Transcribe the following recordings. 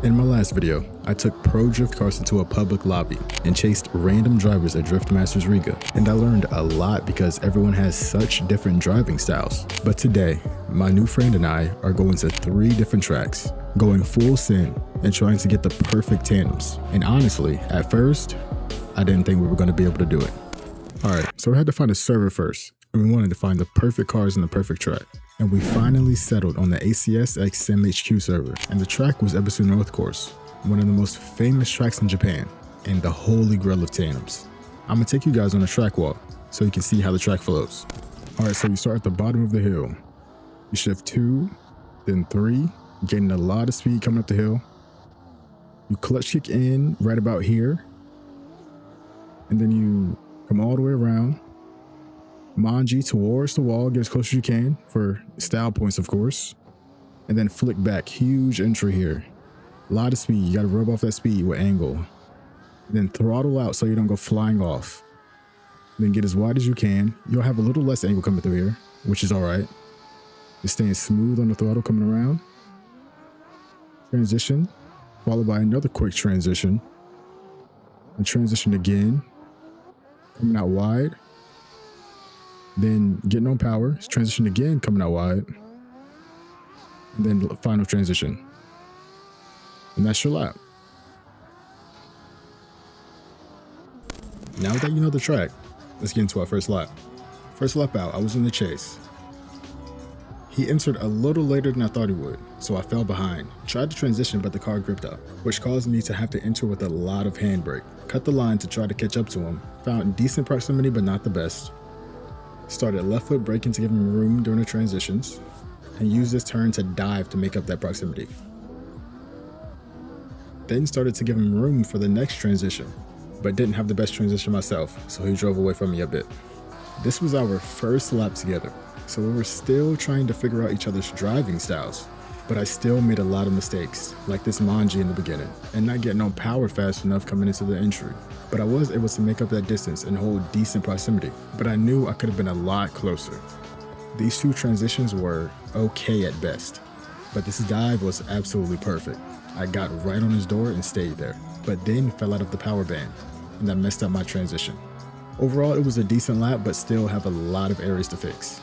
In my last video, I took pro drift cars into a public lobby and chased random drivers at Drift Masters Riga, and I learned a lot because everyone has such different driving styles. But today, my new friend and I are going to 3 different tracks, going full sim and trying to get the perfect tandems. And honestly, at first, I didn't think we were going to be able to do it. Alright, so we had to find a server first, and we wanted to find the perfect cars and the perfect track. And we finally settled on the ACS X Sim HQ server, and the track was Ebisu North course, one of the most famous tracks in Japan, and the holy grail of tandems. I'm gonna take you guys on a track walk so you can see how the track flows. Alright, so you start at the bottom of the hill. You shift 2, then 3, gaining a lot of speed coming up the hill. You clutch kick in right about here, and then you come all the way around. Manji towards the wall, get as close as you can for style points, of course. And then flick back, huge entry here. A lot of speed, you gotta rub off that speed with angle. Then throttle out so you don't go flying off. Then get as wide as you can. You'll have a little less angle coming through here, which is all right. You're staying smooth on the throttle coming around. Transition, followed by another quick transition. And transition again, coming out wide. Then getting on power, transition again, coming out wide, and then final transition. And that's your lap. Now that you know the track, let's get into our first lap. First lap out, I was in the chase. He entered a little later than I thought he would, so I fell behind. Tried to transition, but the car gripped up, which caused me to have to enter with a lot of handbrake. Cut the line to try to catch up to him. Found decent proximity, but not the best. Started left foot braking to give him room during the transitions, and used this turn to dive to make up that proximity. Then started to give him room for the next transition, but didn't have the best transition myself, so he drove away from me a bit. This was our first lap together, so we were still trying to figure out each other's driving styles, but I still made a lot of mistakes, like this Manji in the beginning, and not getting on power fast enough coming into the entry. But I was able to make up that distance and hold decent proximity, but I knew I could have been a lot closer. These 2 transitions were okay at best, but this dive was absolutely perfect. I got right on his door and stayed there, but then fell out of the power band, and that messed up my transition. Overall, it was a decent lap, but still have a lot of areas to fix.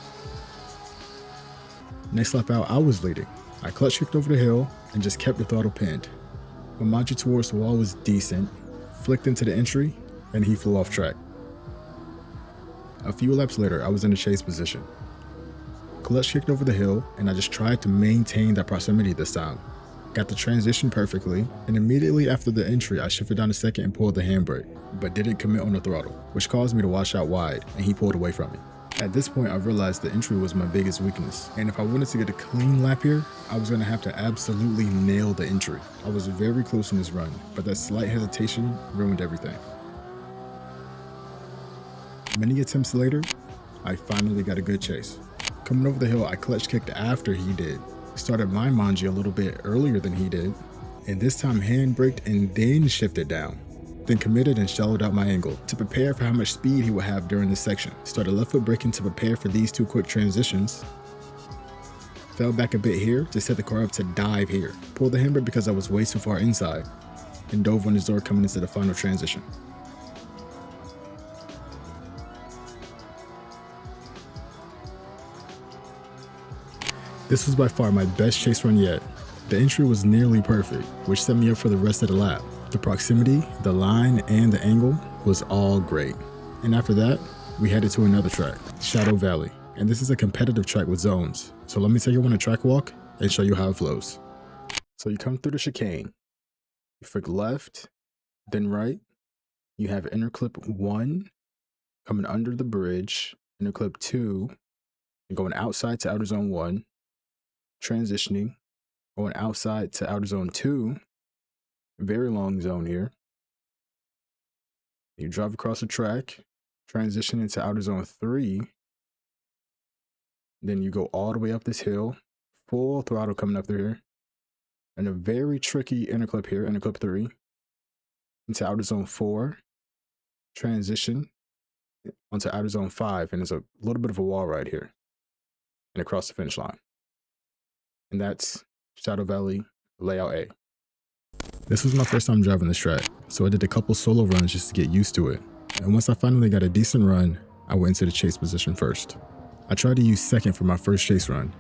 Next lap out, I was leading. I clutch kicked over the hill and just kept the throttle pinned. My Manji towards the wall was decent, flicked into the entry, and he flew off track. A few laps later, I was in a chase position. Clutch kicked over the hill, and I just tried to maintain that proximity this time. Got the transition perfectly, and immediately after the entry, I shifted down a second and pulled the handbrake, but didn't commit on the throttle, which caused me to wash out wide, and he pulled away from me. At this point, I realized the entry was my biggest weakness, and if I wanted to get a clean lap here, I was going to have to absolutely nail the entry. I was very close in this run, but that slight hesitation ruined everything. Many attempts later, I finally got a good chase. Coming over the hill, I clutch kicked after he did. Started my Manji a little bit earlier than he did, and this time hand braked and then shifted down. Then committed and shallowed out my angle to prepare for how much speed he would have during this section. Started left foot braking to prepare for these 2 quick transitions. Fell back a bit here to set the car up to dive here. Pulled the handbrake because I was way too far inside, and dove on his door coming into the final transition. This was by far my best chase run yet. The entry was nearly perfect, which set me up for the rest of the lap. The proximity, the line, and the angle was all great. And after that, we headed to another track, Shadow Valley. And this is a competitive track with zones. So let me take you on a track walk and show you how it flows. So you come through the chicane, you flick left, then right. You have inner clip 1 coming under the bridge, inner clip 2, and going outside to outer zone 1, transitioning, going outside to outer zone 2, very long zone here. You drive across the track, transition into outer zone 3, then you go all the way up this hill, full throttle coming up through here, and a very tricky inner clip here, inner clip 3, into outer zone 4, transition onto outer zone 5, and there's a little bit of a wall right here, and across the finish line. And that's Shadow Valley Layout A. This was my first time driving this track, so I did a couple solo runs just to get used to it. And once I finally got a decent run, I went into the chase position first. I tried to use second for my first chase run,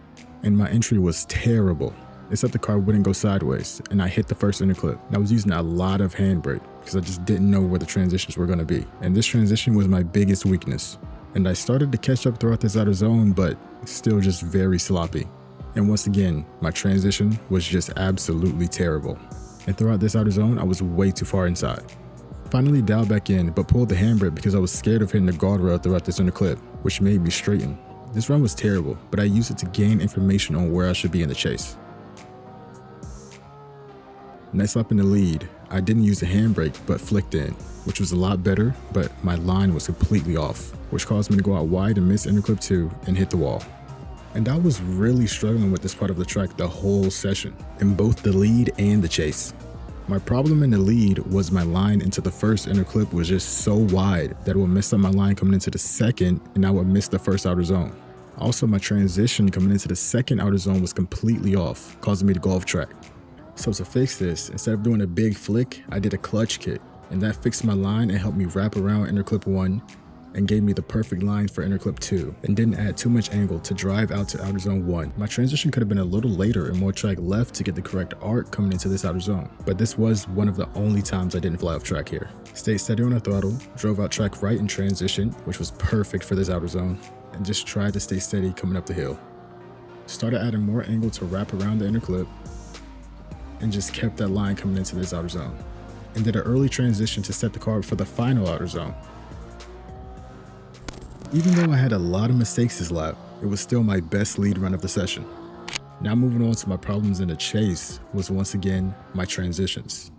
and my entry was terrible, except the car wouldn't go sideways, and I hit the first inner clip. And I was using a lot of handbrake because I just didn't know where the transitions were going to be. And this transition was my biggest weakness. And I started to catch up throughout this outer zone, but still just very sloppy. And once again, my transition was just absolutely terrible. And throughout this outer zone, I was way too far inside. Finally dialed back in, but pulled the handbrake because I was scared of hitting the guardrail throughout this inner clip, which made me straighten. This run was terrible, but I used it to gain information on where I should be in the chase. Next lap in the lead, I didn't use the handbrake but flicked in, which was a lot better, but my line was completely off, which caused me to go out wide and miss inner clip 2 and hit the wall. And I was really struggling with this part of the track the whole session, in both the lead and the chase. My problem in the lead was my line into the first inner clip was just so wide that it would mess up my line coming into the second, and I would miss the first outer zone. Also, my transition coming into the second outer zone was completely off, causing me to go off track. So to fix this, instead of doing a big flick, I did a clutch kick, and that fixed my line and helped me wrap around inner clip 1 and gave me the perfect line for inner clip 2 and didn't add too much angle to drive out to outer zone 1. My transition could have been a little later and more track left to get the correct arc coming into this outer zone, but this was one of the only times I didn't fly off track here. Stayed steady on the throttle, drove out track right in transition, which was perfect for this outer zone, and just tried to stay steady coming up the hill. Started adding more angle to wrap around the inner clip and just kept that line coming into this outer zone, and did an early transition to set the car up for the final outer zone. Even though I had a lot of mistakes this lap, it was still my best lead run of the session. Now moving on to my problems in the chase was once again my transitions.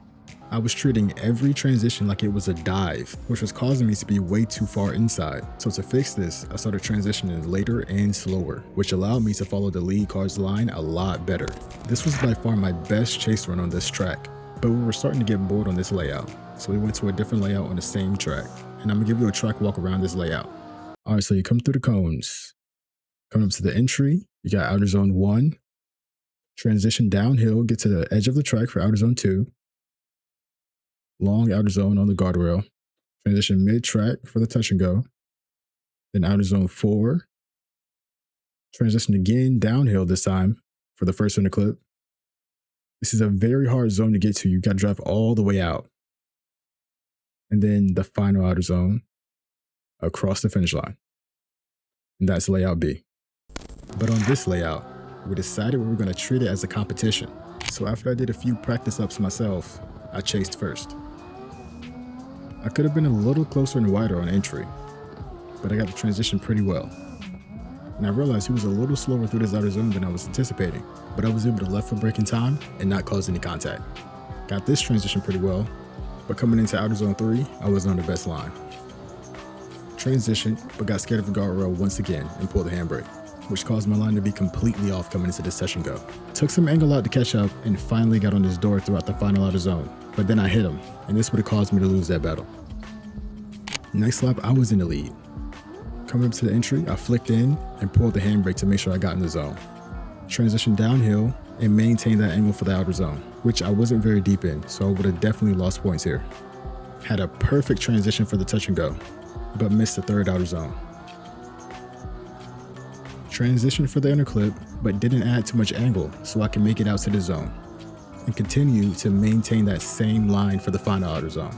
I was treating every transition like it was a dive, which was causing me to be way too far inside. So to fix this, I started transitioning later and slower, which allowed me to follow the lead car's line a lot better. This was by far my best chase run on this track, but we were starting to get bored on this layout, so we went to a different layout on the same track, and I'm gonna give you a track walk around this layout. Alright, so you come through the cones, come up to the entry, you got outer zone 1, transition downhill, get to the edge of the track for outer zone 2, long outer zone on the guardrail, transition mid-track for the touch and go, then outer zone 4, transition again downhill this time for the first inner clip. This is a very hard zone to get to, you gotta drive all the way out. And then the final outer zone across the finish line. And that's layout B. But on this layout, we decided we were gonna treat it as a competition. So after I did a few practice ups myself, I chased first. I could have been a little closer and wider on entry, but I got the transition pretty well. And I realized he was a little slower through this outer zone than I was anticipating, but I was able to left foot brake in time and not cause any contact. Got this transition pretty well, but coming into outer zone 3, I wasn't on the best line. Transitioned, but got scared of the guardrail once again and pulled the handbrake, which caused my line to be completely off coming into this touch and go. Took some angle out to catch up and finally got on this door throughout the final outer zone, but then I hit him, and this would have caused me to lose that battle. Next lap, I was in the lead. Coming up to the entry, I flicked in and pulled the handbrake to make sure I got in the zone. Transitioned downhill and maintained that angle for the outer zone, which I wasn't very deep in, so I would have definitely lost points here. Had a perfect transition for the touch and go, but missed the third outer zone. Transitioned for the inner clip, but didn't add too much angle so I can make it out to the zone, and continue to maintain that same line for the final outer zone.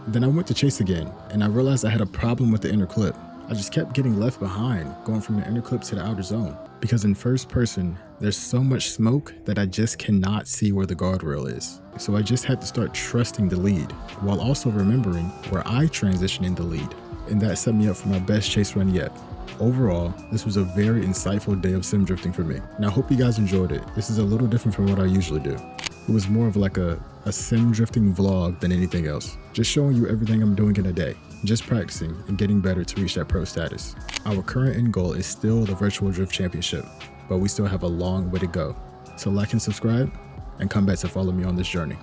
Then I went to chase again, and I realized I had a problem with the inner clip. I just kept getting left behind, going from the inner clip to the outer zone, because in first person, there's so much smoke that I just cannot see where the guardrail is. So I just had to start trusting the lead, while also remembering where I transitioned in the lead, and that set me up for my best chase run yet. Overall, this was a very insightful day of sim drifting for me, and I hope you guys enjoyed it. This is a little different from what I usually do. It was more of like a sim drifting vlog than anything else, just showing you everything I'm doing in a day, just practicing and getting better to reach that pro status. Our current end goal is still the Virtual Drift Championship, but we still have a long way to go. So like and subscribe, and come back to follow me on this journey.